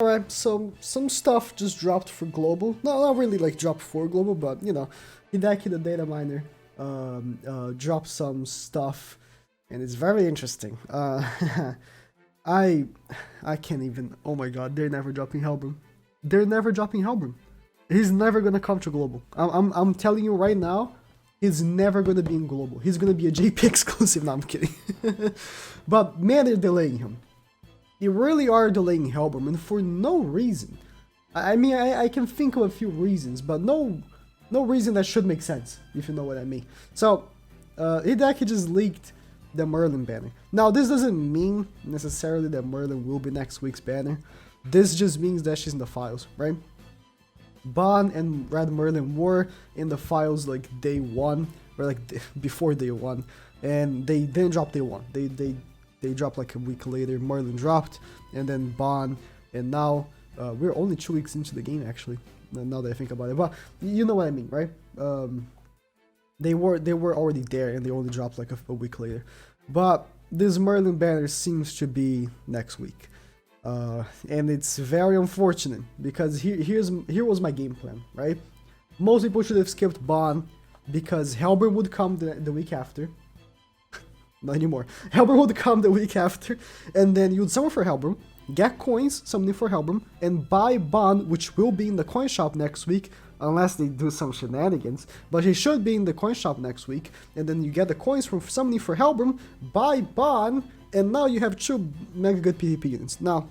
Alright, so some stuff just dropped for global. No, not really like dropped for global, but you know, Hideki the data miner dropped some stuff, and it's very interesting. I can't even. Oh my god, they're never dropping HELBRAM. They're never dropping HELBRAM. He's never gonna come to global. I'm telling you right now, he's never gonna be in global. He's gonna be a JP exclusive. No, I'm kidding. But man, they're delaying him. They really are delaying HELBRAM, and for no reason. I mean, I can think of a few reasons, but no reason that should make sense, if you know what I mean. So, Hideki just leaked the Merlin banner. Now, this doesn't mean necessarily that Merlin will be next week's banner. This just means that she's in the files, right? Bon and Red Merlin were in the files like day one, or like before day one, and they didn't drop day one. They dropped like a week later. Merlin dropped, and then Bon, and now we're only 2 weeks into the game actually. Now that I think about it, but you know what I mean, right? They were already there, and they only dropped like a week later. But this Merlin banner seems to be next week, and it's very unfortunate because here was my game plan, right? Most people should have skipped Bon because HELBRAM would come the week after. Not anymore. HELBRAM would come the week after, and then you'd summon for HELBRAM, get coins, summoning for HELBRAM, and buy Bon, which will be in the coin shop next week, unless they do some shenanigans, but he should be in the coin shop next week, and then you get the coins from summoning for HELBRAM, buy Bon, and now you have 2 mega good PvP units. Now,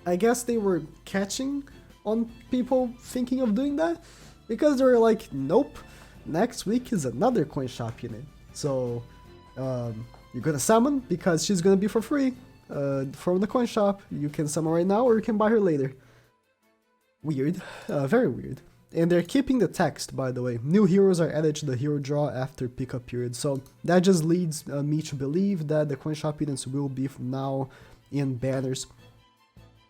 I guess they were catching on people thinking of doing that, because they were like, nope, next week is another coin shop unit, so you're gonna summon because she's gonna be for free from the coin shop. You can summon right now or you can buy her later. Weird, very weird. And they're keeping the text, by the way. New heroes are added to the hero draw after pickup period. So that just leads me to believe that the coin shop units will be from now in banners.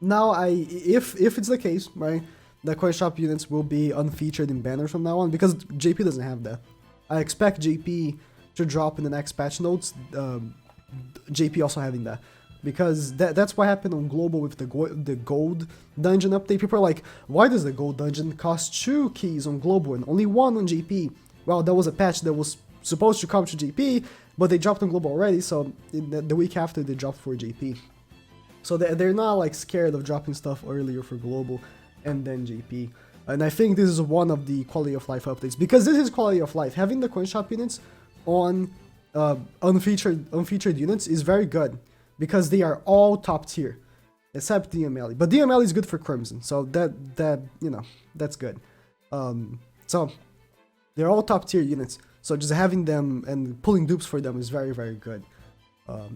Now, if it's the case, right, the coin shop units will be unfeatured in banners from now on because JP doesn't have that. I expect JP to drop in the next patch notes, JP also having that, because that's what happened on global with the gold dungeon update. People are like, why does the gold dungeon cost 2 keys on global and only 1 on JP? Well, that was a patch that was supposed to come to JP, but they dropped on global already, so the week after they dropped for JP. So they're not like scared of dropping stuff earlier for global and then JP. And I think this is one of the quality of life updates, because this is quality of life. Having the coin shop units on unfeatured units is very good, because they are all top tier except DML. But DML is good for Crimson, so that you know, that's good. So they're all top tier units, so just having them and pulling dupes for them is very, very good,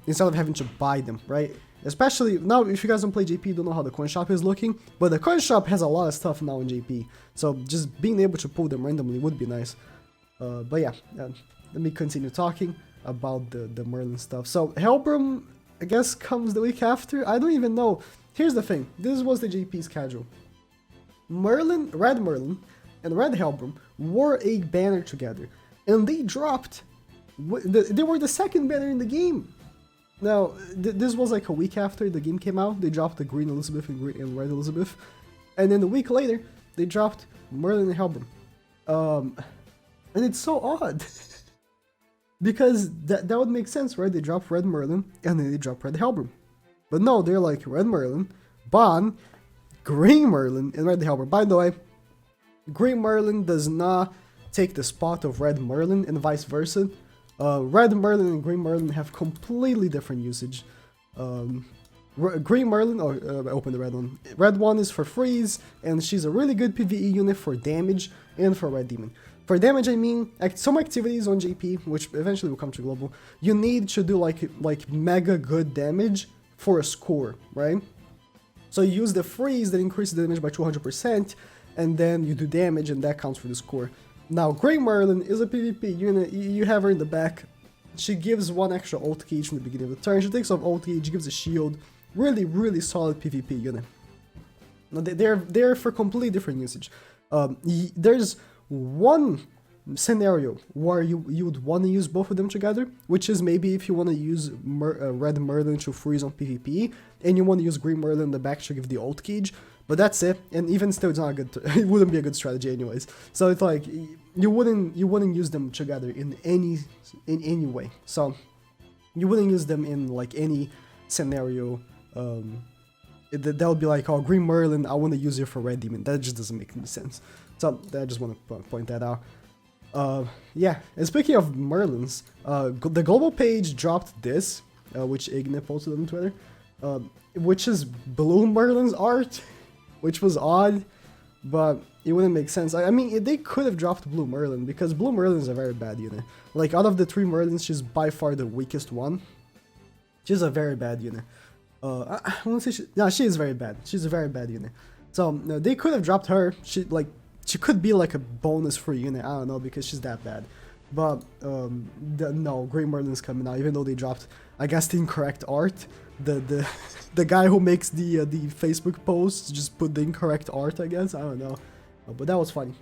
instead of having to buy them, right? Especially now, if you guys don't play JP, you don't know how the coin shop is looking, but the coin shop has a lot of stuff now in JP, so just being able to pull them randomly would be nice. But yeah, let me continue talking about the Merlin stuff. So HELBRAM, I guess, comes the week after. I don't even know. Here's the thing. This was the JP schedule. Merlin, Red Merlin, and Red HELBRAM were a banner together, and they dropped. They were the second banner in the game. Now, this was like a week after the game came out. They dropped the Green Elizabeth and Red Elizabeth, and then a week later, they dropped Merlin and HELBRAM. And it's so odd. Because that would make sense, right? They drop Red Merlin, and then they drop Red HELBRAM. But no, they're like Red Merlin, Bon, Green Merlin, and Red HELBRAM. By the way, Green Merlin does not take the spot of Red Merlin, and vice versa. Red Merlin and Green Merlin have completely different usage. Green Merlin, I opened the red one. Red one is for freeze, and she's a really good PvE unit for damage and for Red Demon. For damage, I mean, some activities on JP, which eventually will come to global, you need to do like mega good damage for a score, right? So you use the freeze that increases the damage by 200%, and then you do damage, and that counts for the score. Now, Grey Merlin is a PvP unit. You have her in the back. She gives 1 extra ult key from the beginning of the turn. She takes off ult key, she gives a shield. Really, really solid PvP unit. Now, they're for completely different usage. There's one scenario where you would want to use both of them together, which is maybe if you want to use Red Merlin to freeze on PvP, and you want to use Green Merlin in the back to give the ult cage, but that's it, and even still it's not a good, it wouldn't be a good strategy anyways, so it's like, you wouldn't use them together in any way, so you wouldn't use them in like any scenario. That would be like, oh, Green Merlin, I want to use it for Red Demon. That just doesn't make any sense. So I just want to point that out. Yeah, and speaking of Merlins, the global page dropped this, which Ignite posted on Twitter, which is Blue Merlin's art, which was odd, but it wouldn't make sense. I mean, they could have dropped Blue Merlin, because Blue Merlin is a very bad unit. Like, out of the 3 Merlins, she's by far the weakest one. She's a very bad unit. I won't say she is very bad. She's a very bad unit. So they could have dropped her. She could be like a bonus for unit. I don't know, because she's that bad. But no, Green Merlin's coming out, even though they dropped, I guess, the incorrect art. The guy who makes the Facebook posts just put the incorrect art, I guess. I don't know, but that was funny.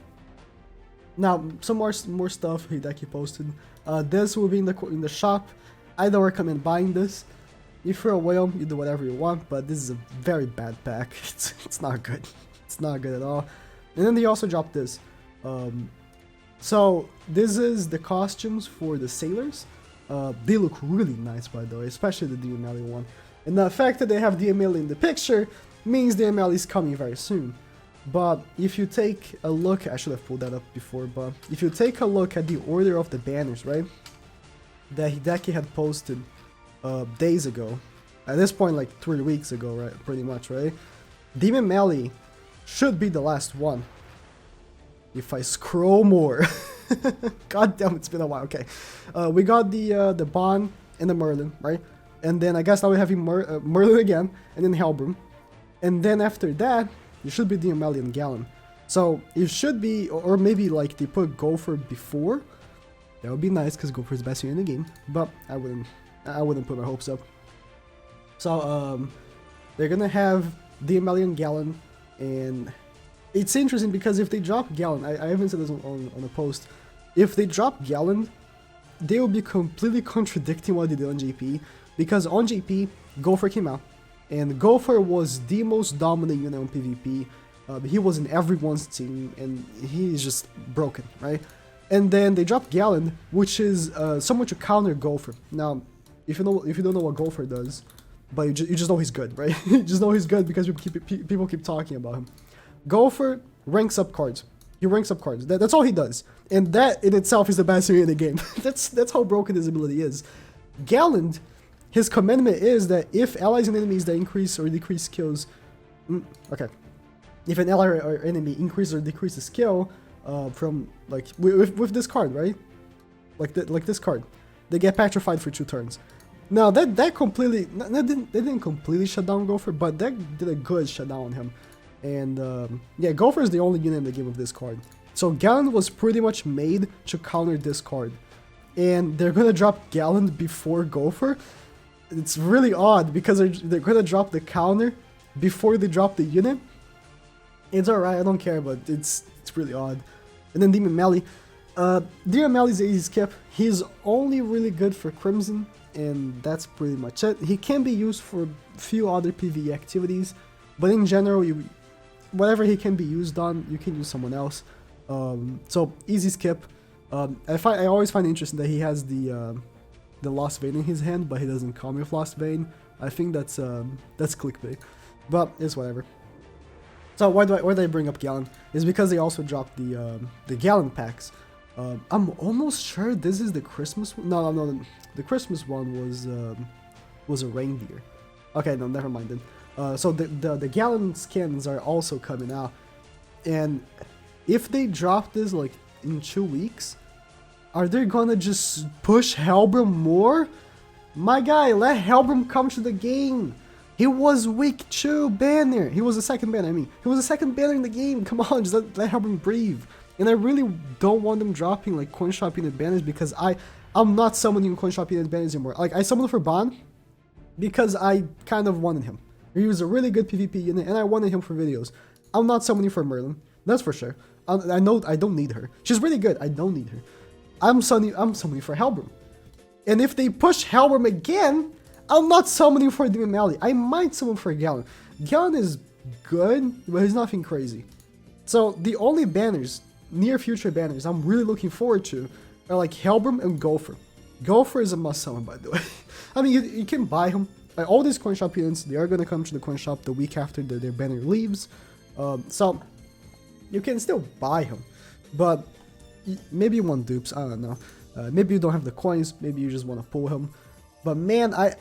Now some more stuff Hideki posted. This will be in the shop. I don't recommend buying this. If you're a whale, you do whatever you want, but this is a very bad pack. It's not good. It's not good at all. And then they also dropped this. So this is the costumes for the sailors. They look really nice, by the way, especially the DML one. And the fact that they have DML in the picture means DML is coming very soon. But if you take a look, I should have pulled that up before, but if you take a look at the order of the banners, right, that Hideki had posted days ago, at this point like 3 weeks ago, right, pretty much, right, Demon Melee should be the last one. If I scroll more, god damn, it's been a while. Okay, we got the Bond and the Merlin, right, and then I guess now we're having Merlin again, and then HELBRAM, and then after that it should be Demon Melee and Gallon. So it should be, or maybe like they put Gopher before. That would be nice, because Gopher is the best unit in the game, but I wouldn't put my hopes up. So they're gonna have DML and Gallon, and it's interesting because if they drop Gallon, I haven't said this on a post, if they drop Gallon, they will be completely contradicting what they did on JP, because on JP, Gopher came out, and Gopher was the most dominant unit on PvP. He was in everyone's team, and he is just broken, right? And then they dropped Gallon, which is someone to counter Gopher. Now, if you don't know what Gopher does, but you just know he's good, right? You just know he's good because people keep talking about him. Gopher ranks up cards. He ranks up cards. That's all he does, and that in itself is the best unit in the game. that's how broken his ability is. Gallon, his commandment is that if allies and enemies that increase or decrease skills, okay, if an ally or enemy increases or decreases skill from like with this card, right? Like this card, they get petrified for 2 turns. Now that completely, they didn't completely shut down Gopher, but that did a good shutdown on him. And yeah, Gopher is the only unit in the game with this card. So Gallon was pretty much made to counter this card, and they're gonna drop Gallon before Gopher. It's really odd because they're gonna drop the counter before they drop the unit. It's alright, I don't care, but it's really odd. And then Demon Melee. Demon Melee is easy skip. He's only really good for Crimson, and that's pretty much it. He can be used for a few other PvE activities, but in general, whatever he can be used on, you can use someone else. So easy skip. I always find it interesting that he has the Lost Vein in his hand, but he doesn't come with Lost Vein. I think that's clickbait, but it's whatever. So why did I bring up Gallon? Is because they also dropped the Gallon packs. I'm almost sure this is the Christmas one. No, the Christmas one was a reindeer. Okay, no, never mind then. So the Gallon skins are also coming out, and if they drop this like in 2 weeks, are they gonna just push HELBRAM more? My guy, let HELBRAM come to the game. He was week 2 banner. He was the second banner, I mean. He was the second banner in the game. Come on, just let HELBRAM breathe. And I really don't want them dropping like coin shop unit banners, because I'm not summoning coin shop unit banners anymore. Like, I summoned for Bond because I kind of wanted him. He was a really good PvP unit and I wanted him for videos. I'm not summoning for Merlin, that's for sure. I know I don't need her. She's really good. I don't need her. I'm summoning for HELBRAM. And if they push HELBRAM again, I'm not summoning for Demon Malady. I might summon for Gallon. Gallon is good, but he's nothing crazy. So the only banners, near future banners, I'm really looking forward to are like HELBRAM and Gopher. Gopher is a must summon, by the way. I mean, you can buy him. All these coin shop units, they are going to come to the coin shop the week after their banner leaves. So you can still buy him, but maybe you want dupes, I don't know. Maybe you don't have the coins, maybe you just want to pull him. But man, I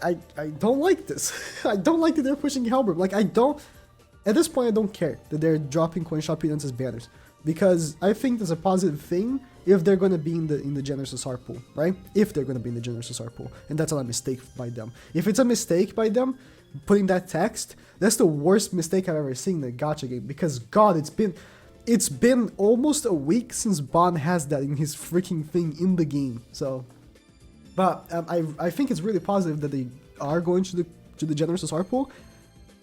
don't like this. I don't like that they're pushing HELBRAM. Like, at this point I don't care that they're dropping coin shop units as banners, because I think there's a positive thing if they're going to be in the generous SR pool, right? If they're going to be in the generous SR pool, and that's not a mistake by them. If it's a mistake by them, putting that text, that's the worst mistake I've ever seen in a gacha game, because God, it's been almost a week since Bond has that in his freaking thing in the game. So, but I think it's really positive that they are going to the generous SR pool,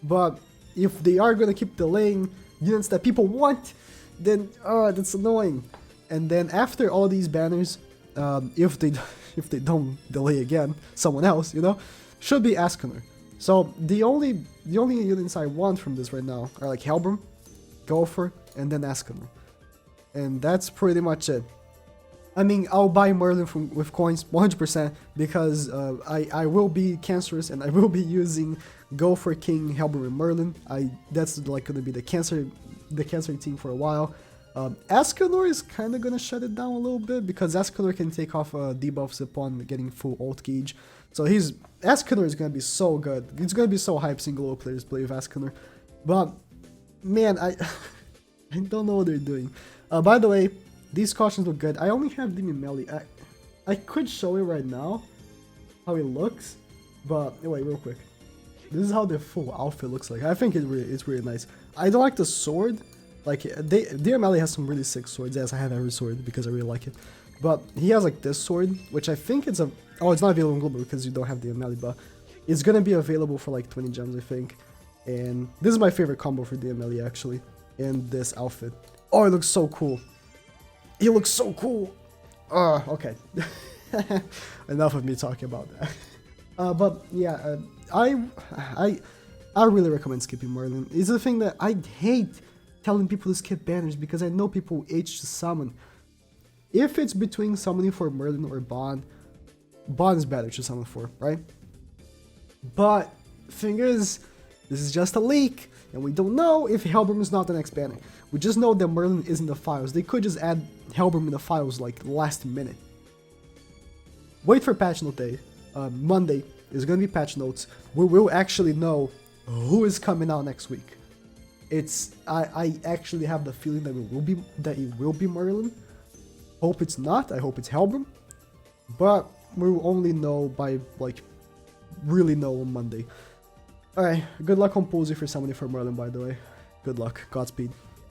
but if they are going to keep delaying units that people want, then that's annoying. And then after all these banners, if they don't delay again, someone else, you know, should be Askener. So the only units I want from this right now are like HELBRAM, Gopher, and then Askener. And that's pretty much it. I mean, I'll buy Merlin with coins 100% because I will be cancerous and I will be using Gopher, King, HELBRAM, and Merlin. That's like gonna be the cancer team for a while. Askener is kind of gonna shut it down a little bit because Askener can take off debuffs upon getting full ult gauge. So Askener is gonna be so good. It's gonna be so hype seeing global players play with Askener. But man, I don't know what they're doing. By the way, these cautions look good. I only have Demon Melody. I could show it right now how it looks, but wait, real quick. This is how the full outfit looks like. I think it's really nice. I don't like the sword. Like, Demon Melody has some really sick swords, as I have every sword because I really like it. But he has like this sword, which I think it's a... Oh, it's not available in global because you don't have Demon Melody, but it's gonna be available for like 20 gems, I think. And this is my favorite combo for Demon Melody, actually, in this outfit. Oh, it looks so cool. He looks so cool. Okay. Enough of me talking about that. But yeah, I really recommend skipping Merlin. It's the thing that I hate telling people to skip banners because I know people itch to summon. If it's between summoning for Merlin or Bond is better to summon for, right? But thing is, this is just a leak, and we don't know if HELBRAM is not the next banner. We just know that Merlin is in the files. They could just add HELBRAM in the files like last minute. Wait for patch note day. Monday is gonna be patch notes. We will actually know who is coming out next week. I actually have the feeling that it will be Merlin. Hope it's not. I hope it's HELBRAM. But we will only know by like really know on Monday. Alright, good luck on Posey for summoning for Merlin, by the way. Good luck. Godspeed.